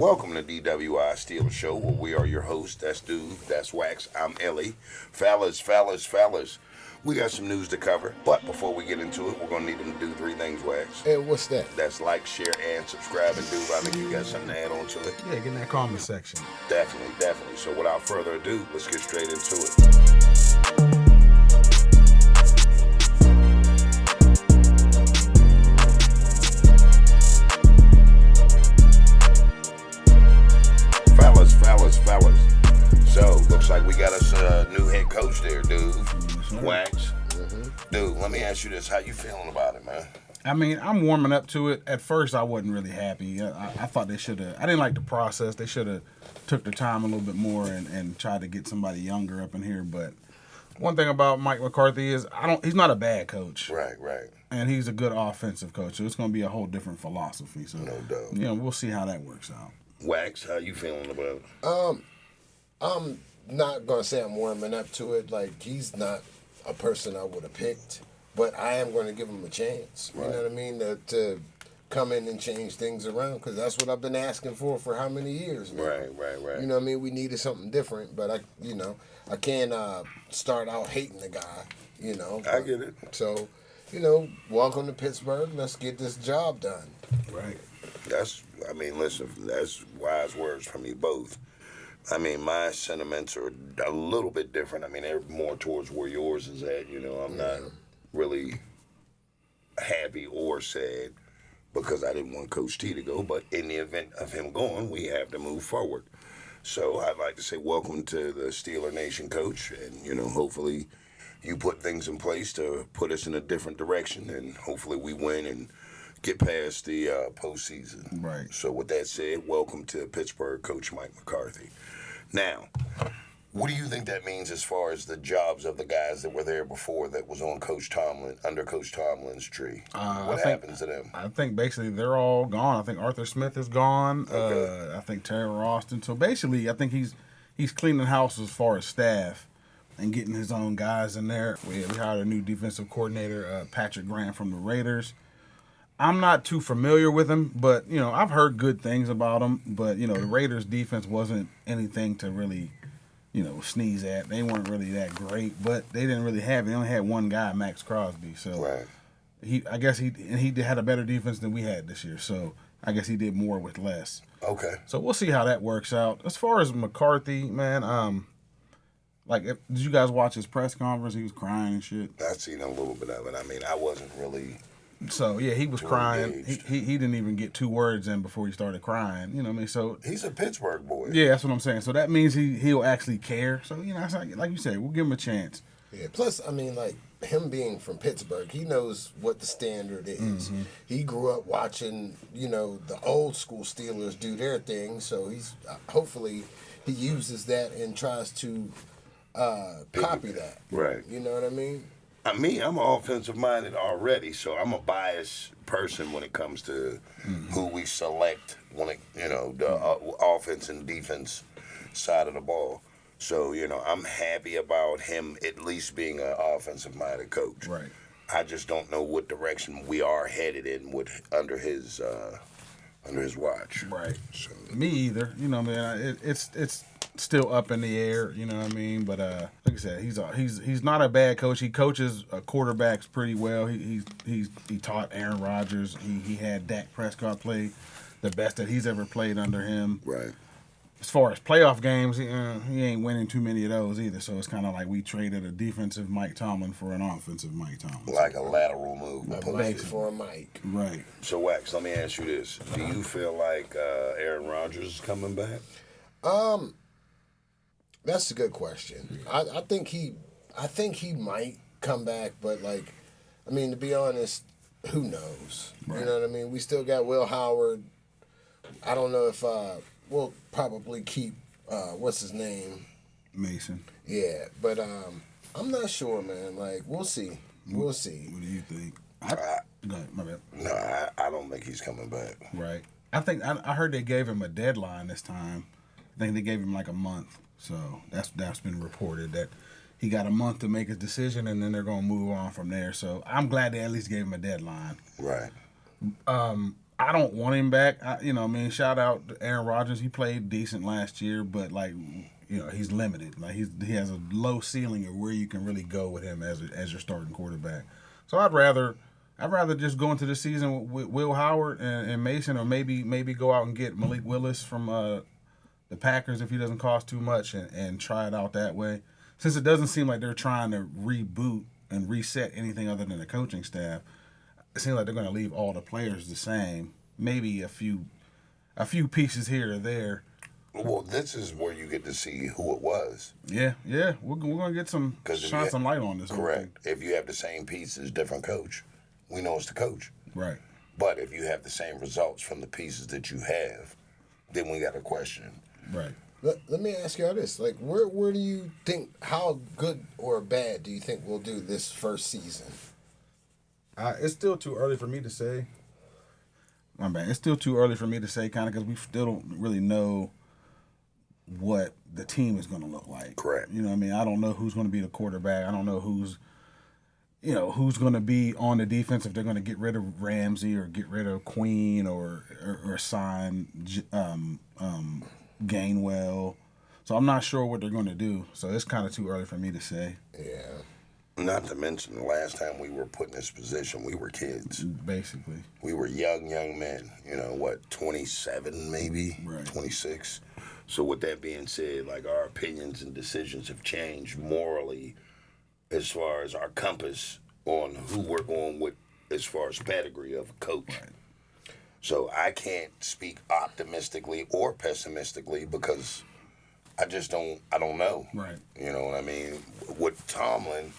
Welcome to DWI Steeler Show, where we are your hosts. That's Dude, that's Wax, I'm Ellie. Fellas, we got some news to cover. But before we get into it, we're going to need them to do three things, Wax. And what's that? That's like, share, and subscribe. And Dude, I think you got something to add on to it. Yeah, get in that comment section. Definitely. So without further ado, let's get straight into it. Fellas. So, looks like we got us a new head coach there, dude. Wax. Dude, let me ask you this. How you feeling about it, man? I mean, I'm warming up to it. At first, I wasn't really happy. I thought they should have. I didn't like the process. They should have took their time a little bit more and tried to get somebody younger up in here. But one thing about Mike McCarthy is he's not a bad coach. Right. And he's a good offensive coach. So it's going to be a whole different philosophy. So, no doubt. We'll see how that works out. Wax, how you feeling about it? I'm not gonna say I'm warming up to it. Like, he's not a person I would have picked, but I am going to give him a chance. Right. You know what I mean? To come in and change things around, because that's what I've been asking for how many years now. Right. You know what I mean? We needed something different, but I can't start out hating the guy. I get it. So, welcome to Pittsburgh. Let's get this job done. Right. Listen, that's wise words from you both. I mean, my sentiments are a little bit different. I mean, they're more towards where yours is at. I'm not really happy or sad because I didn't want Coach T to go. But in the event of him going, we have to move forward. So I'd like to say welcome to the Steeler Nation, Coach. And, hopefully you put things in place to put us in a different direction. And hopefully we win and get past the postseason. Right. So with that said, welcome to Pittsburgh, Coach Mike McCarthy. Now, what do you think that means as far as the jobs of the guys that were there before that was on under Coach Tomlin's tree? What happens to them? I think basically they're all gone. I think Arthur Smith is gone. Okay. I think Terry Austin. So basically, I think he's cleaning house as far as staff and getting his own guys in there. We hired a new defensive coordinator, Patrick Graham from the Raiders. I'm not too familiar with him, but, I've heard good things about him. But, the Raiders' defense wasn't anything to really, sneeze at. They weren't really that great, but they didn't really have it. They only had one guy, Max Crosby. So Right. he had a better defense than we had this year. So I guess he did more with less. Okay. So we'll see how that works out. As far as McCarthy, man, did you guys watch his press conference? He was crying and shit. I've seen a little bit of it. I mean, I wasn't really... So, yeah, he was crying. Engaged. He didn't even get 2 words in before he started crying. You know what I mean? So He's a Pittsburgh boy. yeah, that's what I'm saying. So that means he'll actually care. So, it's like you said, we'll give him a chance. Yeah. Plus, I mean, like, him being from Pittsburgh, he knows what the standard is. Mm-hmm. He grew up watching, the old school Steelers do their thing. So he's hopefully he uses that and tries to copy that. Right. You know what I mean? I'm offensive minded already, so I'm a biased person when it comes to who we select when the offense and defense side of the ball. So I'm happy about him at least being an offensive minded coach. Right. I just don't know what direction we are headed in under his watch. Right. So, Me either. Man, it's still up in the air. You know what I mean? But like I said, he's not a bad coach. He coaches quarterbacks pretty well. He taught Aaron Rodgers. He had Dak Prescott play the best that he's ever played under him. right. As far as playoff games, he ain't winning too many of those either. So it's kind of like we traded a defensive Mike Tomlin for an offensive Mike Tomlin. Like a lateral move. A Mike for a Mike. Right. So, Wax, let me ask you this. Do you feel like Aaron Rodgers is coming back? That's a good question. I think he might come back, but to be honest, who knows? Right. You know what I mean? We still got Will Howard. I don't know if we'll probably keep what's his name? Mason. Yeah, but I'm not sure, man. We'll see. We'll see. What do you think? Go ahead, my bad. No, I don't think he's coming back. Right. I think I heard they gave him a deadline this time. I think they gave him like a month. So that's been reported that he got a month to make his decision, and then they're gonna move on from there. So I'm glad they at least gave him a deadline. Right. I don't want him back. Shout out to Aaron Rodgers. He played decent last year, but he's limited. Like he has a low ceiling of where you can really go with him as your starting quarterback. So I'd rather just go into the season with Will Howard and Mason, or maybe go out and get Malik Willis from the Packers if he doesn't cost too much, and try it out that way. Since it doesn't seem like they're trying to reboot and reset anything other than the coaching staff, it seems like they're going to leave all the players the same. Maybe a few pieces here or there. Well, this is where you get to see who it was. Yeah. We're going to get some light on this. Correct. If you have the same pieces, different coach, we know it's the coach. Right. But if you have the same results from the pieces that you have, then we got a question. Right. Let me ask y'all this. Like, where do you think, how good or bad do you think we'll do this first season? It's still too early for me to say. My bad. It's still too early for me to say, kind of, because we still don't really know what the team is going to look like. Correct. You know what I mean? I don't know who's going to be the quarterback. I don't know who's going to be on the defense, if they're going to get rid of Ramsey or get rid of Queen or sign Gainwell. So I'm not sure what they're going to do. So it's kind of too early for me to say. Yeah. Not to mention, the last time we were put in this position, we were kids. Basically. We were young men. 27 maybe? Right. 26. So with that being said, like, our opinions and decisions have changed morally as far as our compass on who we're going with as far as pedigree of a coach. Right. So I can't speak optimistically or pessimistically because I don't know. Right. You know what I mean? With Tomlin,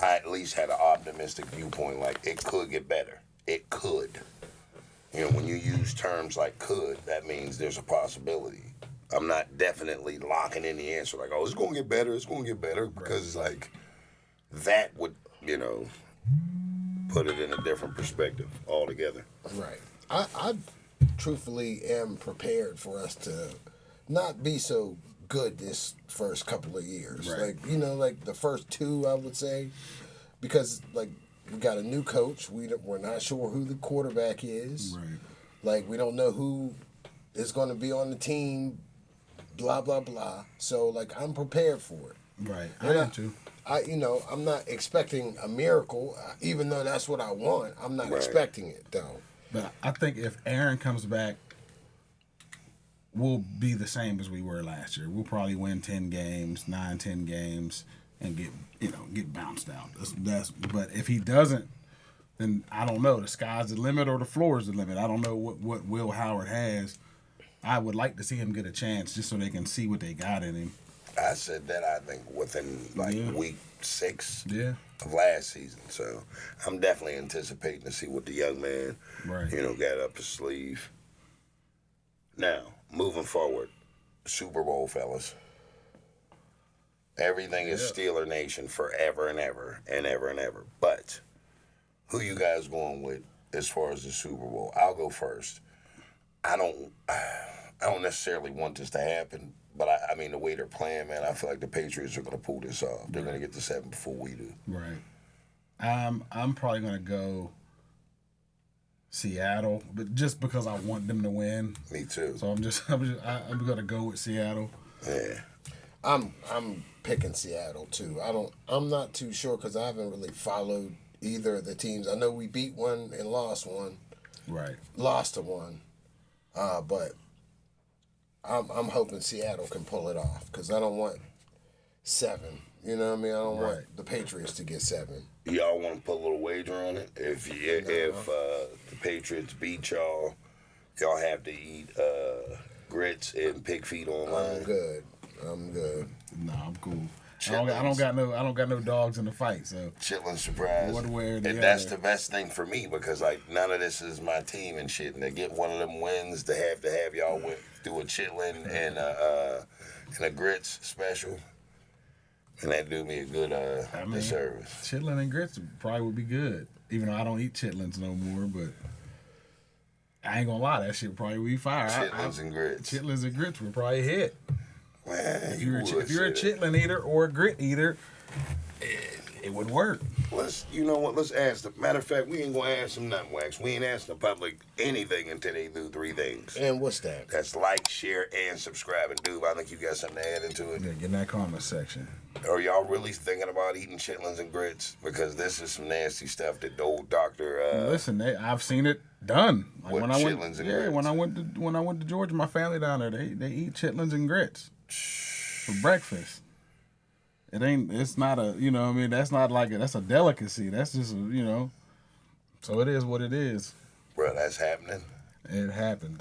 I at least had an optimistic viewpoint, like it could get better. It could. When you use terms like could, that means there's a possibility. I'm not definitely locking in the answer like, oh, it's going to get better, because like that would, put it in a different perspective altogether. Right. I truthfully am prepared for us to not be so good this first couple of years. Right. Like the first two, I would say, because like we got a new coach. We're not sure who the quarterback is. Right. Like we don't know who is going to be on the team. Blah blah blah. So like I'm prepared for it. Right. I am too. I'm not expecting a miracle, even though that's what I want. I'm not expecting it though. But I think if Aaron comes back, we'll be the same as we were last year. We'll probably win 10 games, 10 games, and get bounced out. But if he doesn't, then I don't know. The sky's the limit or the floor is the limit. I don't know what Will Howard has. I would like to see him get a chance just so they can see what they got in him. I said that, I think, within week 6 of last season. So I'm definitely anticipating to see what the young man, got up his sleeve. Now, moving forward, Super Bowl, fellas. Everything is Steeler Nation forever and ever and ever and ever. But who you guys going with as far as the Super Bowl? I'll go first. I don't necessarily want this to happen, but I mean, the way they're playing, man, I feel like the Patriots are going to pull this off. They're going to get to 7 before we do. Right. I'm probably going to go Seattle, but just because I want them to win. Me too. So I'm going to go with Seattle. Yeah. I'm picking Seattle too. I'm not too sure because I haven't really followed either of the teams. I know we beat one and lost one. Right. Lost to one. But I'm hoping Seattle can pull it off because I don't want 7. You know what I mean? I don't want the Patriots to get 7. Y'all want to put a little wager on it? If the Patriots beat y'all have to eat grits and pig feet online. I'm good. No, I'm cool. I don't got no dogs in the fight, so Chitlin surprise. One way or the and other. that's the best thing for me because like none of this is my team and shit. And to get one of them wins to have y'all do a chitlin and a grits special, and that do me a good service. Chitlin and grits probably would be good, even though I don't eat chitlins no more. But I ain't gonna lie, that shit probably would be fire. Chitlins and grits. Chitlins and grits would probably hit. Man, if you're a chitlin eater or a grit eater, it would work. You know what? Let's ask them. Matter of fact, we ain't gonna ask them nothing, Wax. We ain't asking the public anything until they do 3 things. And what's that? That's like, share, and subscribe. And dude, I think you got something to add into it. Yeah, get in that comment section. Are y'all really thinking about eating chitlins and grits? Because this is some nasty stuff that the old doctor. Listen, I've seen it done. Like With when I went, chitlins and yeah, grits. when I went to Georgia, my family down there, they eat chitlins and grits for breakfast. It's not a, you know what I mean, that's not like that's a delicacy. That's just, so it is what it is. Bro, that's happening. It happened.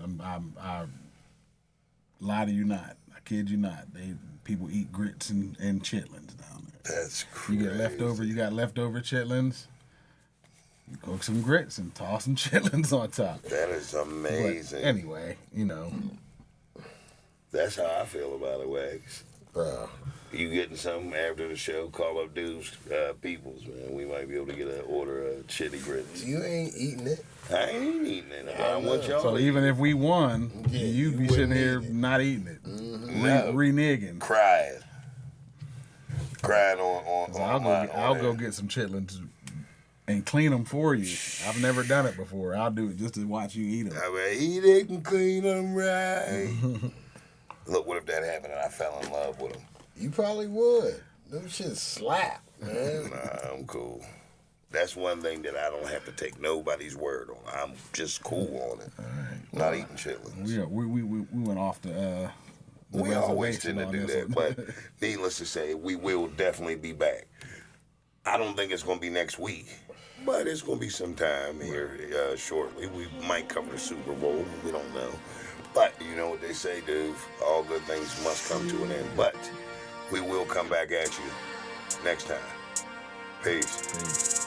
I lie to you not. I kid you not. People eat grits and chitlins down there. That's crazy. You got leftover chitlins. You cook some grits and toss some chitlins on top. That is amazing. But anyway, That's how I feel about it, Wax. Bro. You getting something after the show? Call up dudes, peoples, man. We might be able to get an order of chili grits. You ain't eating it. I ain't eating it. I want y'all. So to even if we won, you'd be sitting here eat it. not eating it, No. reneging. crying on I'll go get some chitlins and clean them for you. I've never done it before. I'll do it just to watch you eat them. I mean, eat it and clean them right. Look, what if that happened and I fell in love with them? You probably would. Them shit slap, man. Nah, I'm cool. That's one thing that I don't have to take nobody's word on. I'm just cool on it. Not eating chitlins. We went off the We always tend to on do this that, one. but needless to say, we will definitely be back. I don't think it's going to be next week, but it's going to be sometime here shortly. We might cover the Super Bowl. We don't know. But you know what they say, dude. All good things must come to an end. But we will come back at you next time. Peace.